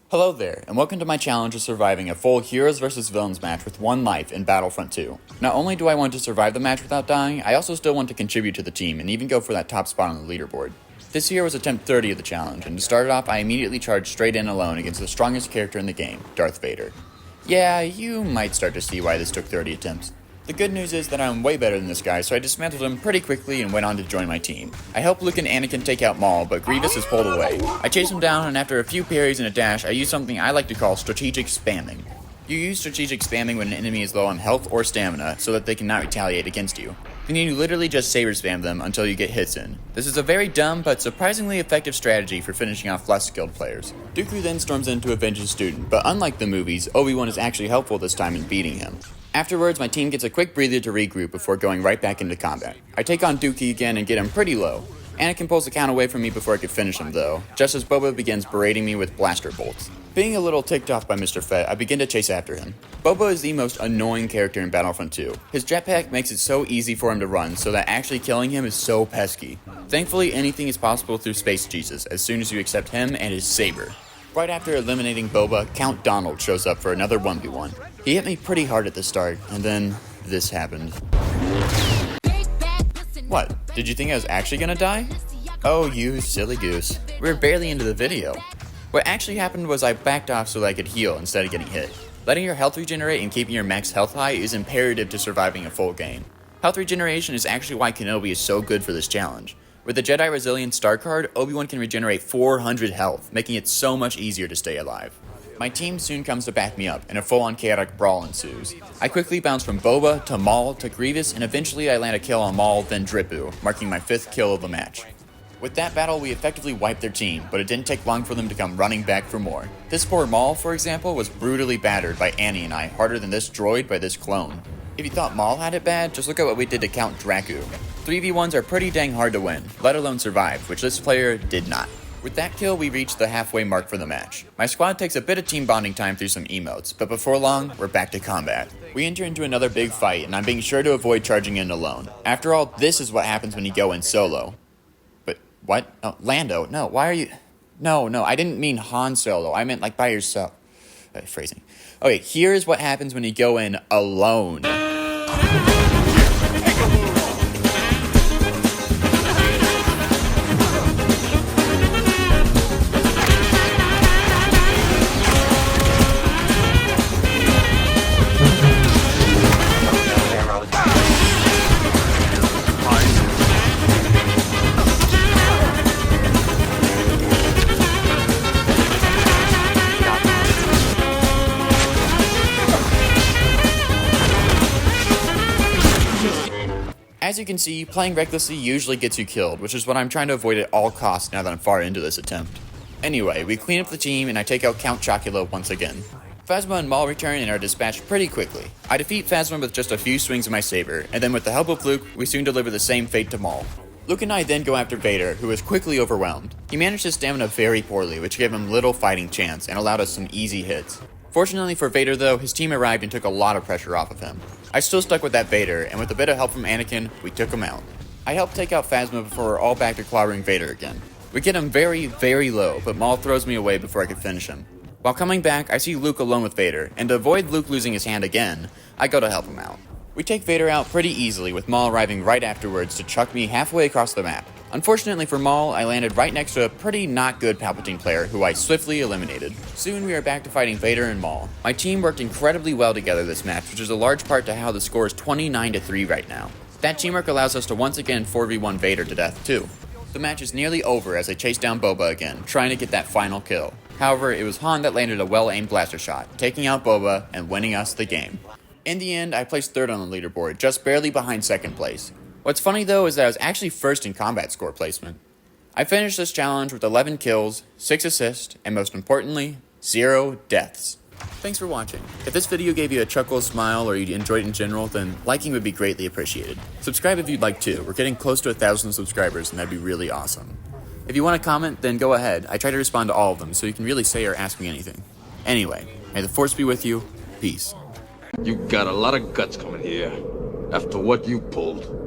Hello there, and welcome to my challenge of surviving a full Heroes vs Villains match with 1 life in Battlefront 2. Not only do I want to survive the match without dying, I also still want to contribute to the team and even go for that top spot on the leaderboard. This here was attempt 30 of the challenge, and to start it off I immediately charged straight in alone against the strongest character in the game, Darth Vader. Yeah, you might start to see why this took 30 attempts. The good news is that I'm way better than this guy, so I dismantled him pretty quickly and went on to join my team. I helped Luke and Anakin take out Maul, but Grievous is pulled away. I chase him down, and after a few parries and a dash, I use something I like to call strategic spamming. You use strategic spamming when an enemy is low on health or stamina, so that they cannot retaliate against you. Then you literally just saber spam them until you get hits in. This is a very dumb but surprisingly effective strategy for finishing off less skilled players. Dooku then storms in to avenge his student, but unlike the movies, Obi-Wan is actually helpful this time in beating him. Afterwards, my team gets a quick breather to regroup before going right back into combat. I take on Dookie again and get him pretty low. Anakin pulls the count away from me before I could finish him though, just as Boba begins berating me with blaster bolts. Being a little ticked off by Mr. Fett, I begin to chase after him. Boba is the most annoying character in Battlefront 2. His jetpack makes it so easy for him to run, so that actually killing him is so pesky. Thankfully, anything is possible through Space Jesus as soon as you accept him and his saber. Right after eliminating Boba, Count Donald shows up for another 1v1. He hit me pretty hard at the start, and then this happened. What? Did you think I was actually gonna die? Oh, you silly goose. We were barely into the video. What actually happened was I backed off so that I could heal instead of getting hit. Letting your health regenerate and keeping your max health high is imperative to surviving a full game. Health regeneration is actually why Kenobi is so good for this challenge. With the Jedi Resilience Star card, Obi-Wan can regenerate 400 health, making it so much easier to stay alive. My team soon comes to back me up, and a full-on chaotic brawl ensues. I quickly bounce from Boba, to Maul, to Grievous, and eventually I land a kill on Maul, then Dripu, marking my 5th kill of the match. With that battle, we effectively wiped their team, but it didn't take long for them to come running back for more. This poor Maul, for example, was brutally battered by Annie and I, harder than this droid by this clone. If you thought Maul had it bad, just look at what we did to Count Draku. 3v1s are pretty dang hard to win, let alone survive, which this player did not. With that kill, we reached the halfway mark for the match. My squad takes a bit of team bonding time through some emotes, but before long, we're back to combat. We enter into another big fight, and I'm being sure to avoid charging in alone. After all, this is what happens when you go in solo. But, what? Oh, Lando, no, why are you... No, I didn't mean Han Solo, I meant like by yourself. Phrasing. Okay, here's what happens when you go in alone. As you can see, playing recklessly usually gets you killed, which is what I'm trying to avoid at all costs now that I'm far into this attempt. Anyway, we clean up the team and I take out Count Chocula once again. Phasma and Maul return and are dispatched pretty quickly. I defeat Phasma with just a few swings of my saber, and then with the help of Luke, we soon deliver the same fate to Maul. Luke and I then go after Vader, who is quickly overwhelmed. He managed his stamina very poorly, which gave him little fighting chance and allowed us some easy hits. Fortunately for Vader though, his team arrived and took a lot of pressure off of him. I still stuck with that Vader, and with a bit of help from Anakin, we took him out. I helped take out Phasma before we're all back to clobbering Vader again. We get him very, very low, but Maul throws me away before I could finish him. While coming back, I see Luke alone with Vader, and to avoid Luke losing his hand again, I go to help him out. We take Vader out pretty easily, with Maul arriving right afterwards to chuck me halfway across the map. Unfortunately for Maul, I landed right next to a pretty not good Palpatine player who I swiftly eliminated. Soon we are back to fighting Vader and Maul. My team worked incredibly well together this match, which is a large part to how the score is 29-3 right now. That teamwork allows us to once again 4v1 Vader to death too. The match is nearly over as I chase down Boba again, trying to get that final kill. However, it was Han that landed a well-aimed blaster shot, taking out Boba and winning us the game. In the end, I placed 3rd on the leaderboard, just barely behind 2nd place. What's funny though is that I was actually 1st in combat score placement. I finished this challenge with 11 kills, 6 assists, and most importantly, 0 deaths. Thanks for watching. If this video gave you a chuckle, smile, or you enjoyed it in general, then liking would be greatly appreciated. Subscribe if you'd like to. We're getting close to 1,000 subscribers and that'd be really awesome. If you want to comment, then go ahead. I try to respond to all of them, so you can really say or ask me anything. Anyway, may the Force be with you. Peace. You got a lot of guts coming here after what you pulled.